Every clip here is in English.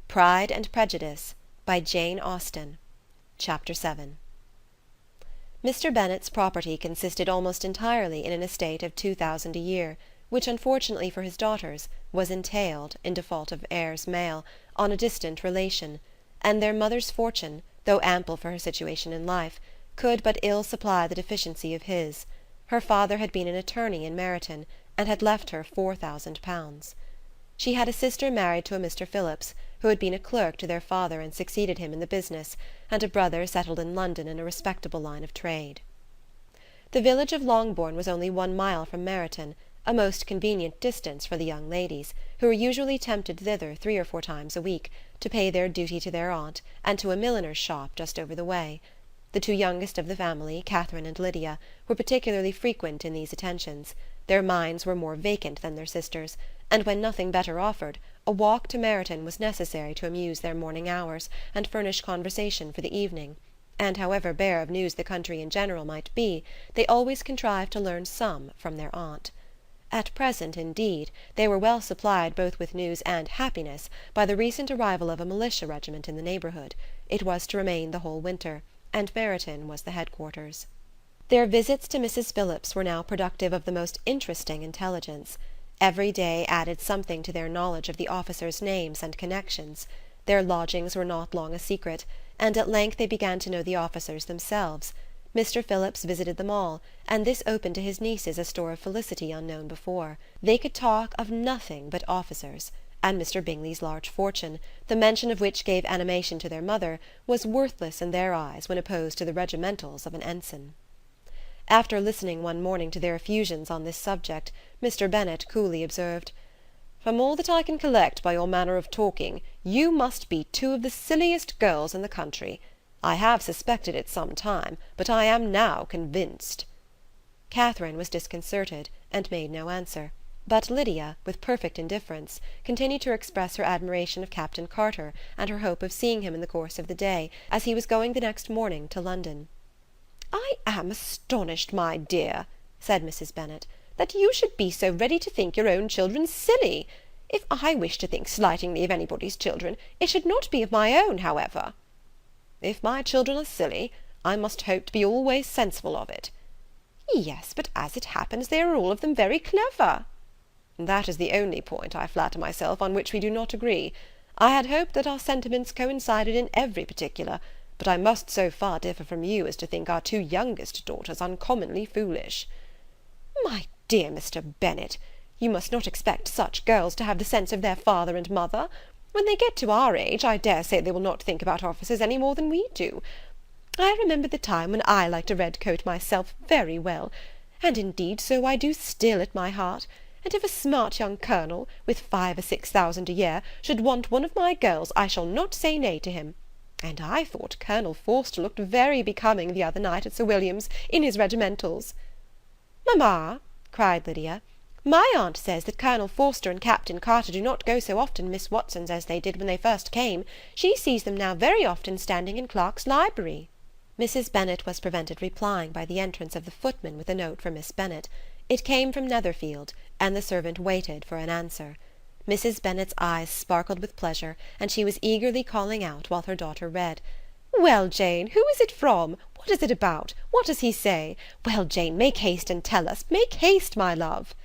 Pride and Prejudice, by Jane Austen. Chapter 7. Mr. Bennet's property consisted almost entirely in an estate of 2,000 a year, which, unfortunately for his daughters, was entailed, in default of heirs male, on a distant relation, and their mother's fortune, though ample for her situation in life, could but ill supply the deficiency of his. Her father had been an attorney in Meryton, and had left her £4,000. She had a sister married to a Mr. Phillips, who had been a clerk to their father and succeeded him in the business, and a brother settled in London in a respectable line of trade. The village of Longbourn was only 1 mile from Meryton, a most convenient distance for the young ladies, who were usually tempted thither 3 or 4 times a week, to pay their duty to their aunt, and to a milliner's shop just over the way. The 2 youngest of the family, Catherine and Lydia, were particularly frequent in these attentions. Their minds were more vacant than their sisters', and when nothing better offered, a walk to Meryton was necessary to amuse their morning hours and furnish conversation for the evening, and however bare of news the country in general might be, they always contrived to learn some from their aunt. At present, indeed, they were well supplied both with news and happiness by the recent arrival of a militia regiment in the neighbourhood. It was to remain the whole winter, and Meryton was the headquarters. Their visits to Mrs. Phillips were now productive of the most interesting intelligence. Every day added something to their knowledge of the officers' names and connections. Their lodgings were not long a secret, and at length they began to know the officers themselves. Mr. Phillips visited them all, and this opened to his nieces a store of felicity unknown before. They could talk of nothing but officers, and Mr. Bingley's large fortune, the mention of which gave animation to their mother, was worthless in their eyes when opposed to the regimentals of an ensign. After listening one morning to their effusions on this subject, Mr. Bennet coolly observed, "From all that I can collect by your manner of talking, you must be 2 of the silliest girls in the country. I have suspected it some time, but I am now convinced." Catherine was disconcerted, and made no answer, but Lydia, with perfect indifference, continued to express her admiration of Captain Carter, and her hope of seeing him in the course of the day, as he was going the next morning to London. "I am astonished, my dear," said Mrs. Bennet, "that you should be so ready to think your own children silly. If I wish to think slightingly of anybody's children, it should not be of my own, however." "If my children are silly, I must hope to be always sensible of it." "Yes, but as it happens, they are all of them very clever." "That is the only point, I flatter myself, on which we do not agree. I had hoped that our sentiments coincided in every particular, but I must so far differ from you as to think our 2 youngest daughters uncommonly foolish." "My dear Mr. Bennet, you must not expect such girls to have the sense of their father and mother. When they get to our age, I dare say they will not think about officers any more than we do. I remember the time when I liked a red coat myself very well, and indeed so I do still at my heart, and if a smart young colonel, with 5,000 or 6,000 a year, should want one of my girls, I shall not say nay to him. And I thought Colonel Forster looked very becoming the other night at Sir William's, in his regimentals." "Mamma," cried Lydia, "my aunt says that Colonel Forster and Captain Carter do not go so often to Miss Watson's as they did when they first came. She sees them now very often standing in Clark's library." Mrs. Bennet was prevented replying by the entrance of the footman with a note for Miss Bennet. It came from Netherfield, and the servant waited for an answer. Mrs. Bennet's eyes sparkled with pleasure, and she was eagerly calling out while her daughter read. "Well, Jane, who is it from? What is it about? What does he say? Well, Jane, make haste and tell us. Make haste, my love."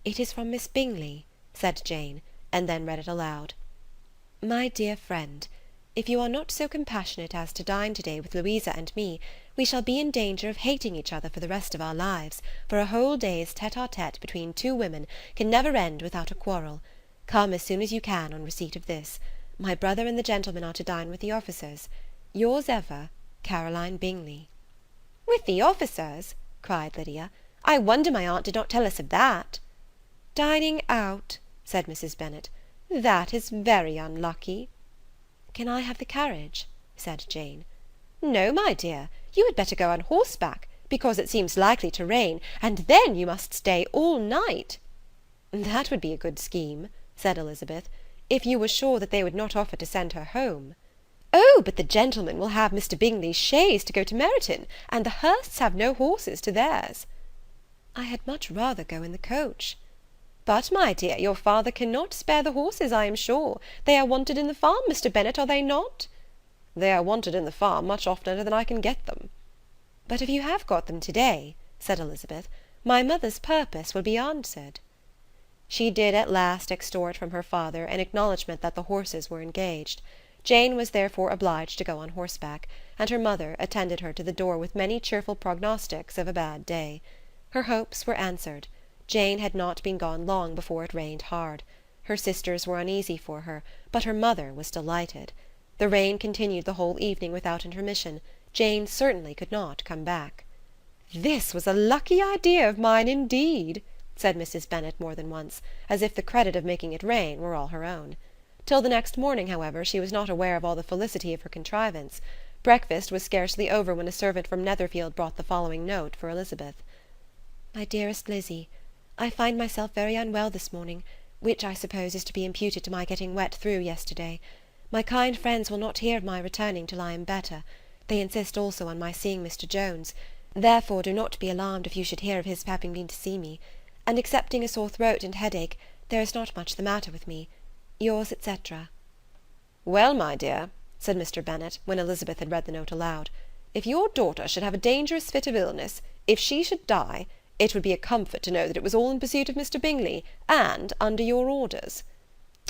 "It is from Miss Bingley," said Jane, and then read it aloud. "My dear friend, if you are not so compassionate as to dine to-day with Louisa and me, we shall be in danger of hating each other for the rest of our lives, for a whole day's tete-a-tete between 2 women can never end without a quarrel. Come as soon as you can on receipt of this. My brother and the gentlemen are to dine with the officers. Yours ever, Caroline Bingley." "With the officers?" cried Lydia. "I wonder my aunt did not tell us of that." "Dining out," said Mrs. Bennet. "That is very unlucky." "Can I have the carriage?" said Jane. "No, my dear, you had better go on horseback, because it seems likely to rain, and then you must stay all night." "That would be a good scheme," said Elizabeth, "if you were sure that they would not offer to send her home." "Oh, but the gentlemen will have Mr. Bingley's chaise to go to Meryton, and the Hursts have no horses to theirs." "I had much rather go in the coach." "But, my dear, your father cannot spare the horses, I am sure. They are wanted in the farm, Mr. Bennet, are they not?" "They are wanted in the farm much oftener than I can get them." "But if you have got them to-day," said Elizabeth, "my mother's purpose will be answered." She did at last extort from her father an acknowledgment that the horses were engaged. Jane was therefore obliged to go on horseback, and her mother attended her to the door with many cheerful prognostics of a bad day. Her hopes were answered. Jane had not been gone long before it rained hard. Her sisters were uneasy for her, but her mother was delighted. The rain continued the whole evening without intermission. Jane certainly could not come back. "This was a lucky idea of mine indeed," said Mrs. Bennet more than once, as if the credit of making it rain were all her own. Till the next morning, however, she was not aware of all the felicity of her contrivance. Breakfast was scarcely over when a servant from Netherfield brought the following note for Elizabeth. "My dearest Lizzie, I find myself very unwell this morning, which I suppose is to be imputed to my getting wet through yesterday. My kind friends will not hear of my returning till I am better. They insist also on my seeing Mr. Jones. Therefore do not be alarmed if you should hear of his having been to see me, and excepting a sore throat and headache, there is not much the matter with me. Yours, etc." "Well, my dear," said Mr. Bennet, when Elizabeth had read the note aloud, "if your daughter should have a dangerous fit of illness, if she should die, it would be a comfort to know that it was all in pursuit of Mr. Bingley, and under your orders."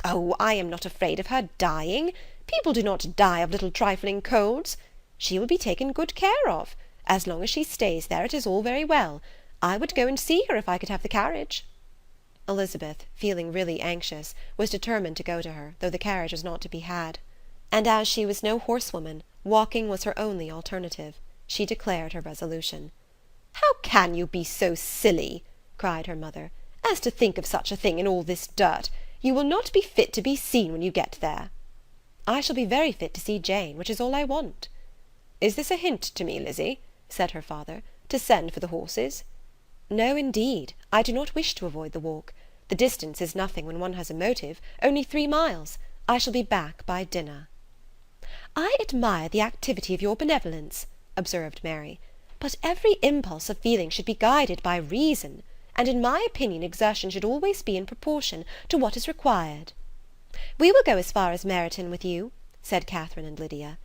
"Oh, I am not afraid of her dying. People do not die of little trifling colds. She will be taken good care of. As long as she stays there, it is all very well. I would go and see her if I could have the carriage." Elizabeth, feeling really anxious, was determined to go to her, though the carriage was not to be had. And as she was no horsewoman, walking was her only alternative. She declared her resolution. "How can you be so silly," cried her mother, "as to think of such a thing in all this dirt? You will not be fit to be seen when you get there." "I shall be very fit to see Jane, which is all I want." "Is this a hint to me, Lizzie," said her father, "to send for the horses?" "No, indeed, I do not wish to avoid the walk. The distance is nothing when one has a motive, only 3 miles. I shall be back by dinner." "I admire the activity of your benevolence," observed Mary, "but every impulse of feeling should be guided by reason, and in my opinion exertion should always be in proportion to what is required." "We will go as far as Meryton with you," said Catherine and Lydia.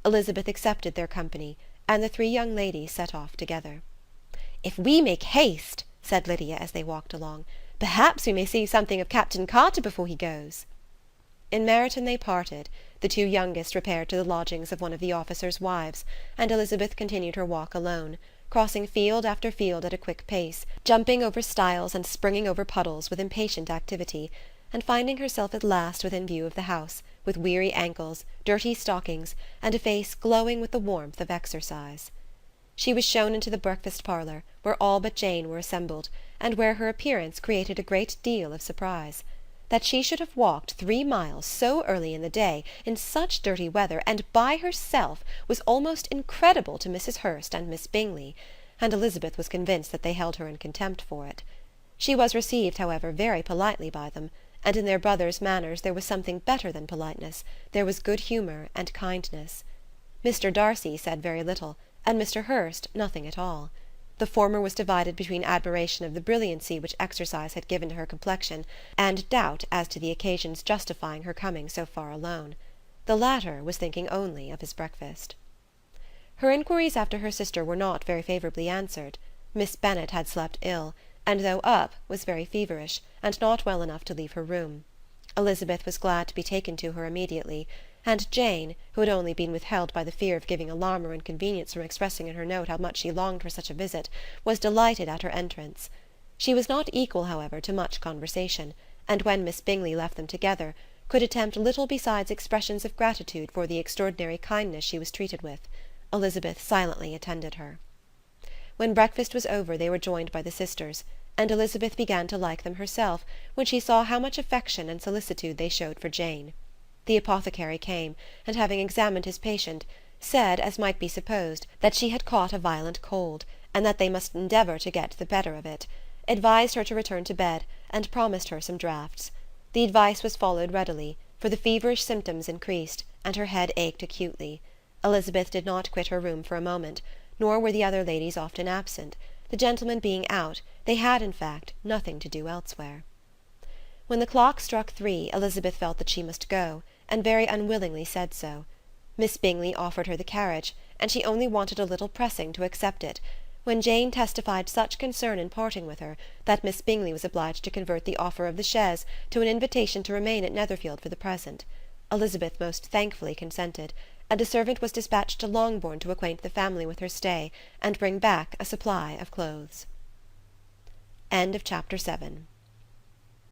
Elizabeth accepted their company, and the 3 young ladies set off together. "If we make haste," said Lydia as they walked along, "perhaps we may see something of Captain Carter before he goes." In Meryton they parted. The 2 youngest repaired to the lodgings of one of the officers' wives, and Elizabeth continued her walk alone, crossing field after field at a quick pace, jumping over stiles and springing over puddles with impatient activity, and finding herself at last within view of the house, with weary ankles, dirty stockings, and a face glowing with the warmth of exercise. She was shown into the breakfast parlour, where all but Jane were assembled, and where her appearance created a great deal of surprise. That she should have walked 3 miles so early in the day, in such dirty weather, and by herself, was almost incredible to Mrs. Hurst and Miss Bingley, and Elizabeth was convinced that they held her in contempt for it. She was received, however, very politely by them, and in their brother's manners there was something better than politeness, there was good humour and kindness. Mr. Darcy said very little, and Mr. Hurst nothing at all. The former was divided between admiration of the brilliancy which exercise had given to her complexion, and doubt as to the occasion's justifying her coming so far alone. The latter was thinking only of his breakfast. Her inquiries after her sister were not very favourably answered. Miss Bennet had slept ill, and though up, was very feverish, and not well enough to leave her room. Elizabeth was glad to be taken to her immediately, and Jane, who had only been withheld by the fear of giving alarm or inconvenience from expressing in her note how much she longed for such a visit, was delighted at her entrance. She was not equal, however, to much conversation, and when Miss Bingley left them together, could attempt little besides expressions of gratitude for the extraordinary kindness she was treated with. Elizabeth silently attended her. When breakfast was over they were joined by the sisters, and Elizabeth began to like them herself when she saw how much affection and solicitude they showed for Jane. The apothecary came, and having examined his patient, said, as might be supposed, that she had caught a violent cold, and that they must endeavour to get the better of it, advised her to return to bed, and promised her some draughts. The advice was followed readily, for the feverish symptoms increased, and her head ached acutely. Elizabeth did not quit her room for a moment, nor were the other ladies often absent. The gentlemen being out, they had, in fact, nothing to do elsewhere. When the clock struck 3, Elizabeth felt that she must go, and very unwillingly said so. Miss Bingley offered her the carriage, and she only wanted a little pressing to accept it, when Jane testified such concern in parting with her that Miss Bingley was obliged to convert the offer of the chaise to an invitation to remain at Netherfield for the present. Elizabeth most thankfully consented, and a servant was dispatched to Longbourn to acquaint the family with her stay, and bring back a supply of clothes. Chapter 8.